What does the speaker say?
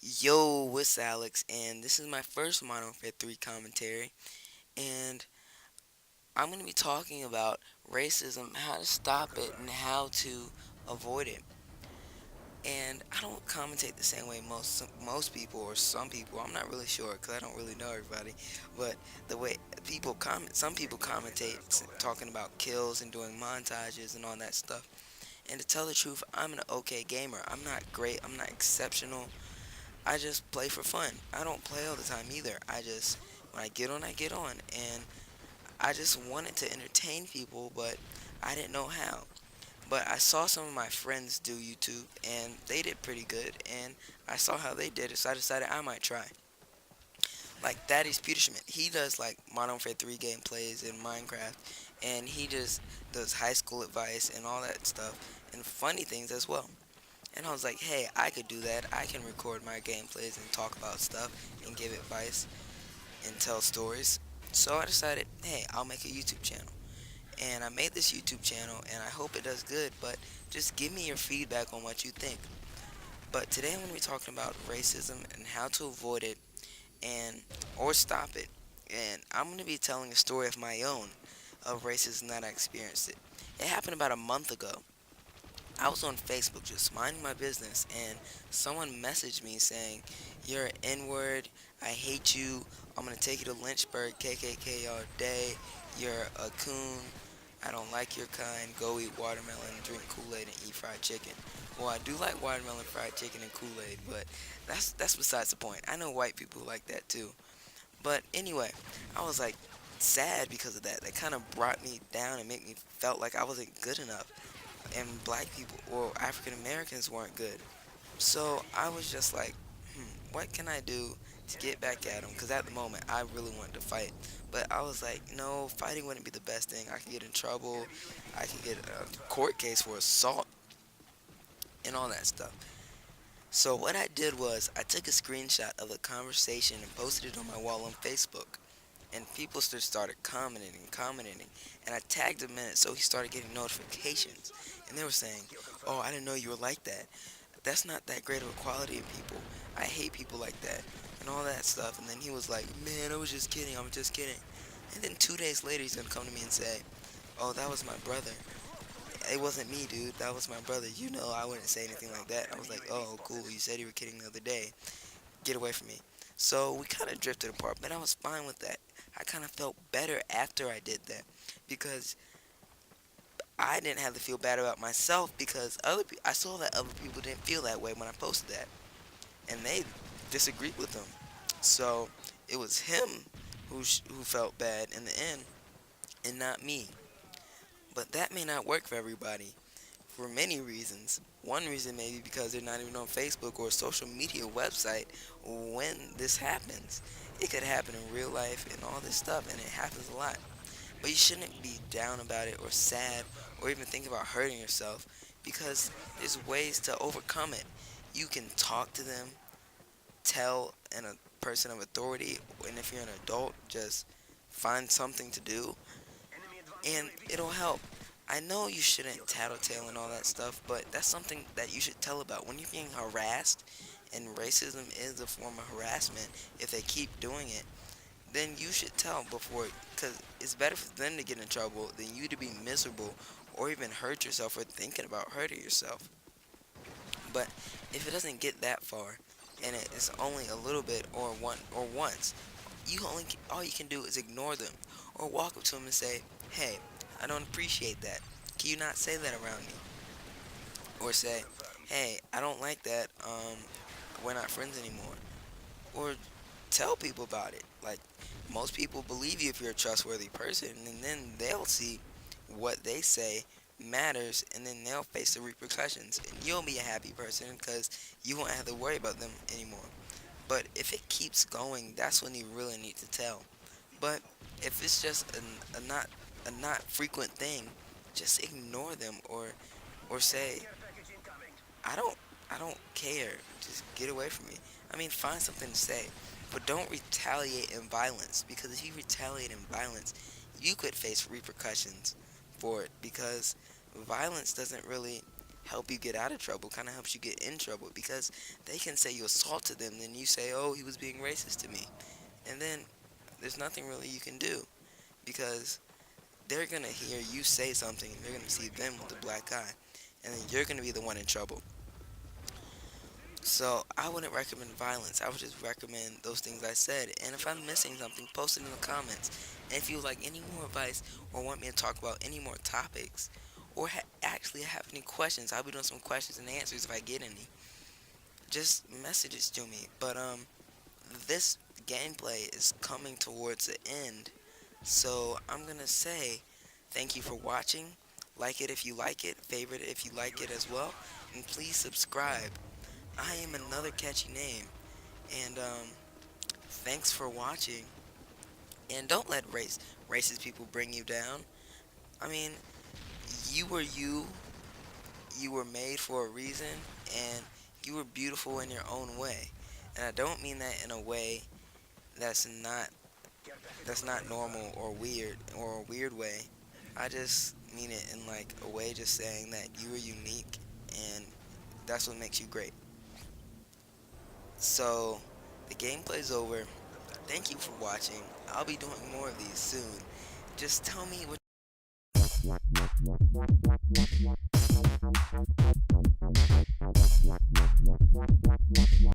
Yo, it's Alex, and this is my first Modern Warfare 3 commentary, and I'm going to be talking about racism, how to stop it, and how to avoid it. And I don't commentate the same way most people or some people. I'm not really sure because I don't really know everybody. But the way people comment, some people commentate talking about kills and doing montages and all that stuff. And to tell the truth, I'm an okay gamer. I'm not great. I'm not exceptional. I just play for fun. I don't play all the time either. When I get on, I get on. And I just wanted to entertain people, but I didn't know how. But I saw some of my friends do YouTube, and they did pretty good. And I saw how they did it, so I decided I might try. Like Thaddeus Peterschmidt, he does like Modern Warfare 3 gameplays in Minecraft, and he just does high school advice and all that stuff, and funny things as well. And I was like, hey, I could do that. I can record my gameplays and talk about stuff and give advice and tell stories. So I decided, hey, I'll make a YouTube channel. And I made this YouTube channel and I hope it does good, but just give me your feedback on what you think. But today I'm going to be talking about racism and how to avoid it and or stop it. And I'm going to be telling a story of my own of racism that I experienced it. It happened about a month ago. I was on Facebook just minding my business, and someone messaged me saying, "You're an N-word. I hate you. I'm gonna take you to Lynchburg, KKK all day. You're a coon. I don't like your kind. Go eat watermelon, drink Kool-Aid, and eat fried chicken." Well, I do like watermelon, fried chicken, and Kool-Aid, but that's besides the point. I know white people who like that too. But anyway, I was like sad because of that. That kind of brought me down and made me felt like I wasn't good enough and black people or African Americans weren't good. So I was just like, what can I do to get back at them? Because at the moment, I really wanted to fight. But I was like, no, fighting wouldn't be the best thing. I could get in trouble. I could get a court case for assault and all that stuff. So what I did was I took a screenshot of the conversation and posted it on my wall on Facebook. And people just started commenting and commenting. And I tagged him in it so he started getting notifications. And they were saying, oh, I didn't know you were like that. That's not that great of a quality in people. I hate people like that. And all that stuff. And then he was like, man, I was just kidding. I was just kidding. And then 2 days later, he's going to come to me and say, oh, that was my brother. It wasn't me, dude. That was my brother. You know, I wouldn't say anything like that. I was like, oh, cool. You said you were kidding the other day. Get away from me. So we kind of drifted apart, but I was fine with that. I kind of felt better after I did that because I didn't have to feel bad about myself because I saw that other people didn't feel that way when I posted that, and they disagreed with him. So it was him who felt bad in the end, and not me. But that may not work for everybody for many reasons. One reason may be because they're not even on Facebook or a social media website when this happens. It could happen in real life and all this stuff, and it happens a lot. But you shouldn't be down about it or sad or even think about hurting yourself because there's ways to overcome it. You can talk to them, tell a person of authority, and if you're an adult, just find something to do and it'll help. I know you shouldn't tattletale and all that stuff, but that's something that you should tell about. When you're being harassed, and racism is a form of harassment, if they keep doing it, then you should tell before, because it's better for them to get in trouble than you to be miserable or even hurt yourself or thinking about hurting yourself. But if it doesn't get that far, and it's only a little bit or once, all you can do is ignore them or walk up to them and say, "Hey, I don't appreciate that. Can you not say that around me?" Or say, "Hey, I don't like that. We're not friends anymore." Or tell people about it. Like most people believe you if you're a trustworthy person, and then they'll see what they say matters, and then they'll face the repercussions, and you'll be a happy person because you won't have to worry about them anymore. But if it keeps going, that's when you really need to tell. But if it's just a not frequent thing, just ignore them or say, I don't care. Just get away from me. I mean, find something to say, but don't retaliate in violence because if you retaliate in violence, you could face repercussions for it because violence doesn't really help you get out of trouble, kind of helps you get in trouble, because they can say you assaulted them, then you say, oh, he was being racist to me. And then there's nothing really you can do, because they're going to hear you say something and they're going to see them with the black eye. And then you're going to be the one in trouble. So I wouldn't recommend violence. I would just recommend those things I said. And if I'm missing something, post it in the comments. And if you would like any more advice or want me to talk about any more topics, or actually have any questions, I'll be doing some questions and answers if I get any. Just message it to me. But this gameplay is coming towards the end, so I'm gonna say thank you for watching. Like it if you like it, favorite it if you like it as well, and please subscribe. I am another catchy name, and thanks for watching. And don't let racist people bring you down. I mean, you were you. You were made for a reason, and you were beautiful in your own way. And I don't mean that in a way that's not normal or weird, or a weird way. I just mean it in like a way just saying that you are unique, and that's what makes you great. So the gameplay's over. Thank you for watching. I'll be doing more of these soon. Just tell me what